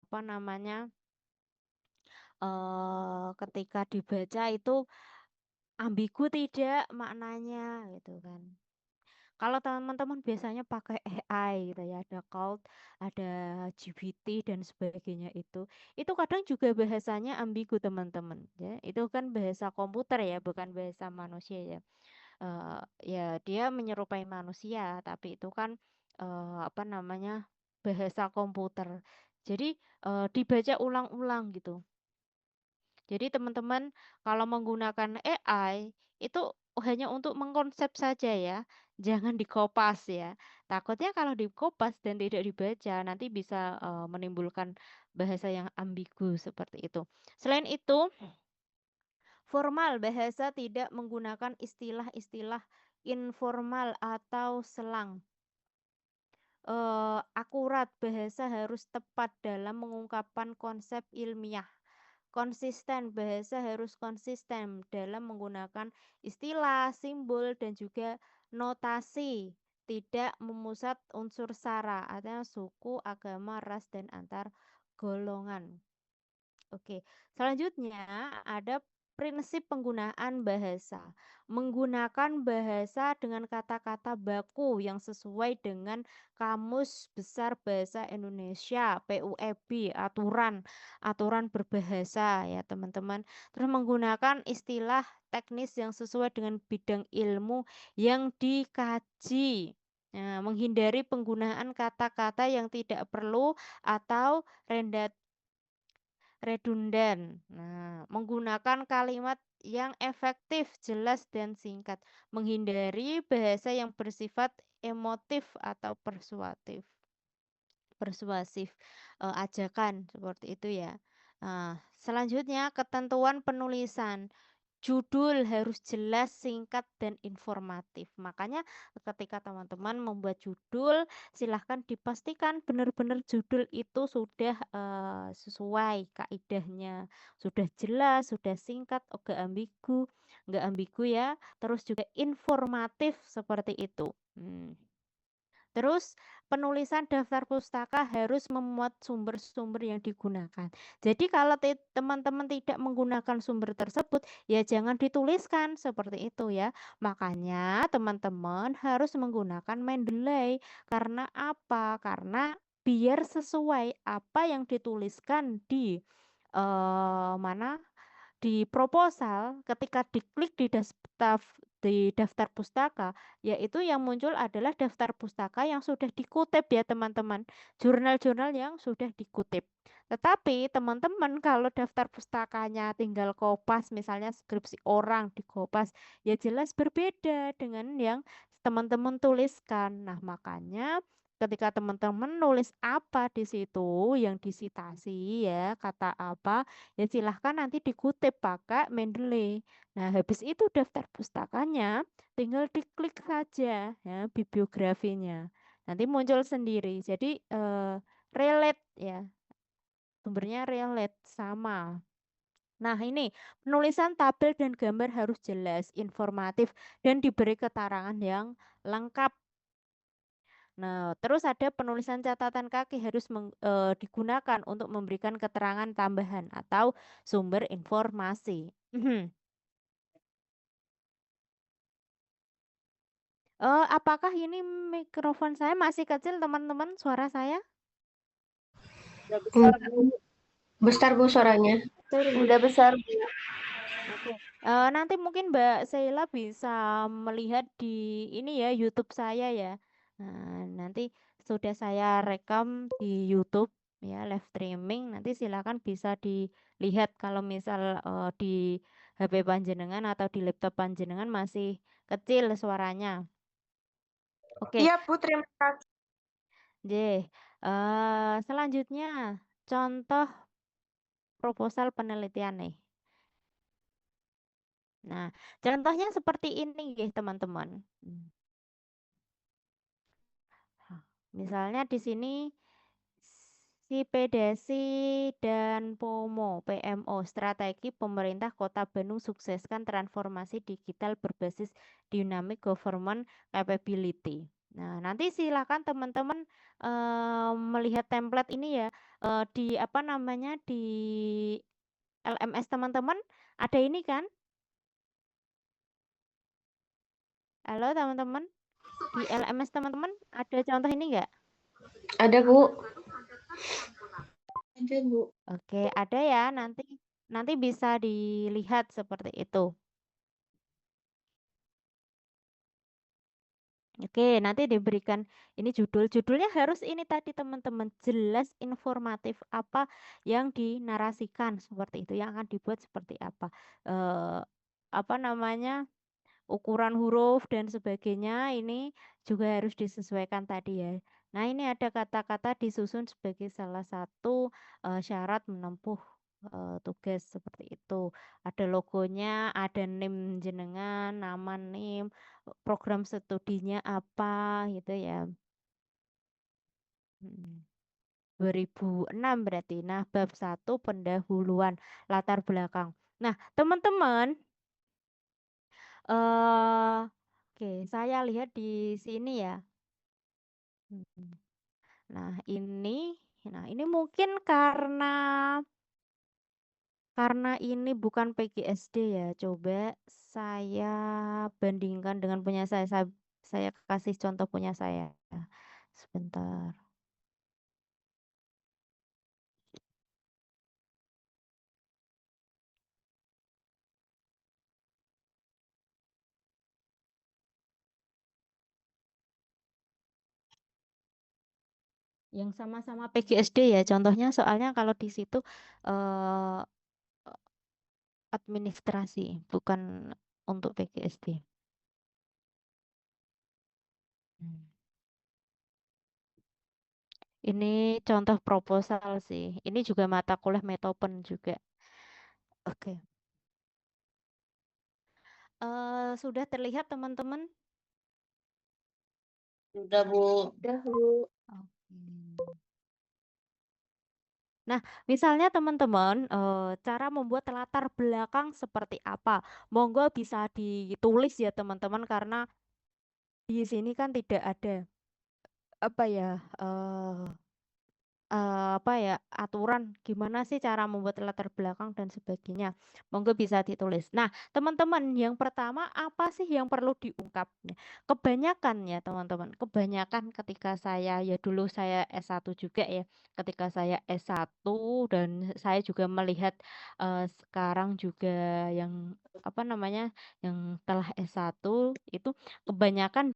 apa namanya, ketika dibaca itu ambigu tidak maknanya gitu kan. Kalau teman-teman biasanya pakai AI gitu ya, ada Claude, ada GPT dan sebagainya itu kadang juga bahasanya ambigu teman-teman ya. Itu kan bahasa komputer ya, bukan bahasa manusia ya. Ya dia menyerupai manusia, tapi itu kan apa namanya bahasa komputer. Jadi dibaca ulang-ulang gitu. Jadi teman-teman kalau menggunakan AI itu hanya untuk mengkonsep saja ya, jangan dikopas ya. Takutnya kalau dikopas dan tidak dibaca nanti bisa menimbulkan bahasa yang ambigu seperti itu. Selain itu, formal bahasa tidak menggunakan istilah-istilah informal atau selang. Akurat bahasa harus tepat dalam mengungkapkan konsep ilmiah. Konsisten, bahasa harus konsisten dalam menggunakan istilah, simbol, dan juga notasi. Tidak memusat unsur sara, artinya suku, agama, ras, dan antar golongan. Oke, selanjutnya ada prinsip penggunaan bahasa. Menggunakan bahasa dengan kata-kata baku yang sesuai dengan Kamus Besar Bahasa Indonesia, PUEB, aturan berbahasa ya teman-teman. Terus menggunakan istilah teknis yang sesuai dengan bidang ilmu yang dikaji. Nah, menghindari penggunaan kata-kata yang tidak perlu atau redundan. Nah, menggunakan kalimat yang efektif, jelas, dan singkat. Menghindari bahasa yang bersifat emotif atau persuasif, ajakan seperti itu ya. Nah, selanjutnya ketentuan penulisan. Judul harus jelas, singkat, dan informatif. Makanya ketika teman-teman membuat judul, silahkan dipastikan benar-benar judul itu sudah sesuai kaidahnya, sudah jelas, sudah singkat, enggak ambigu ya, terus juga informatif seperti itu. Terus penulisan daftar pustaka harus memuat sumber-sumber yang digunakan. Jadi kalau teman-teman tidak menggunakan sumber tersebut, ya jangan dituliskan seperti itu ya. Makanya teman-teman harus menggunakan Mendeley. Karena apa? Karena biar sesuai apa yang dituliskan di mana di proposal ketika diklik di daftar pustaka, yaitu yang muncul adalah daftar pustaka yang sudah dikutip ya teman-teman, jurnal-jurnal yang sudah dikutip. Tetapi teman-teman kalau daftar pustakanya tinggal kopas, misalnya skripsi orang dikopas, ya jelas berbeda dengan yang teman-teman tuliskan. Nah, makanya ketika teman-teman nulis apa di situ yang disitasi ya, kata apa, ya silahkan nanti dikutip pakai Mendeley. Nah, habis itu daftar pustakanya tinggal diklik saja ya bibliografinya. Nanti muncul sendiri. Jadi relate ya. Sumbernya relate sama. Nah, ini penulisan tabel dan gambar harus jelas, informatif dan diberi keterangan yang lengkap. Nah, terus ada penulisan catatan kaki harus digunakan untuk memberikan keterangan tambahan atau sumber informasi. Apakah ini mikrofon saya masih kecil, teman-teman? Suara saya? Udah besar, Bu. Besar, Bu, suaranya. Udah besar. Oke. Nanti mungkin Mbak Sheila bisa melihat di ini ya YouTube saya ya. Nah, nanti sudah saya rekam di YouTube ya live streaming. Nanti silakan bisa dilihat kalau misal di HP panjenengan atau di laptop panjenengan masih kecil suaranya. Oke. Iya, Bu, terima kasih. Selanjutnya contoh proposal penelitian nih. Nah, contohnya seperti ini ya teman-teman. Misalnya di sini Sipedasi dan PMO, strategi pemerintah Kota Bandung sukseskan transformasi digital berbasis dynamic government capability. Nah, nanti silakan teman-teman melihat template ini ya. di apa namanya, di LMS teman-teman ada ini kan? Halo teman-teman, di LMS teman-teman ada contoh ini nggak? Ada, Bu. Ada, Bu. Oke, ada ya, nanti bisa dilihat seperti itu. Oke, nanti diberikan ini judulnya harus ini tadi teman-teman, jelas informatif apa yang dinarasikan seperti itu, yang akan dibuat seperti apa. Apa namanya, ukuran huruf dan sebagainya ini juga harus disesuaikan tadi ya. Nah, ini ada kata-kata disusun sebagai salah satu syarat menempuh tugas seperti itu. Ada logonya, ada NIM jenengan, nama NIM, program studinya apa gitu ya. 2006 berarti. Nah, bab 1 pendahuluan latar belakang. Nah, teman-teman, oke, saya lihat di sini ya. Mhm. Nah, ini mungkin karena ini bukan PGSD ya. Coba saya bandingkan dengan punya saya kasih contoh punya saya. Sebentar. Yang sama-sama PGSD ya contohnya, soalnya kalau di situ eh, administrasi bukan untuk PGSD. Hmm. Ini contoh proposal sih. Ini juga mata kuliah Metopen juga. Oke. Sudah terlihat teman-teman? Udah, Bu. Udah, Bu. Oke. Nah, misalnya teman-teman, cara membuat latar belakang seperti apa? Monggo bisa ditulis ya teman-teman, karena di sini kan tidak ada apa ya, apa ya, aturan gimana sih cara membuat latar belakang dan sebagainya. Monggo bisa ditulis. Nah, teman-teman, yang pertama apa sih yang perlu diungkap? Nah, kebanyakan ya teman-teman, kebanyakan ketika ya dulu saya S1 juga ya. Ketika saya S1 dan saya juga melihat sekarang juga yang apa namanya, yang telah S1 itu kebanyakan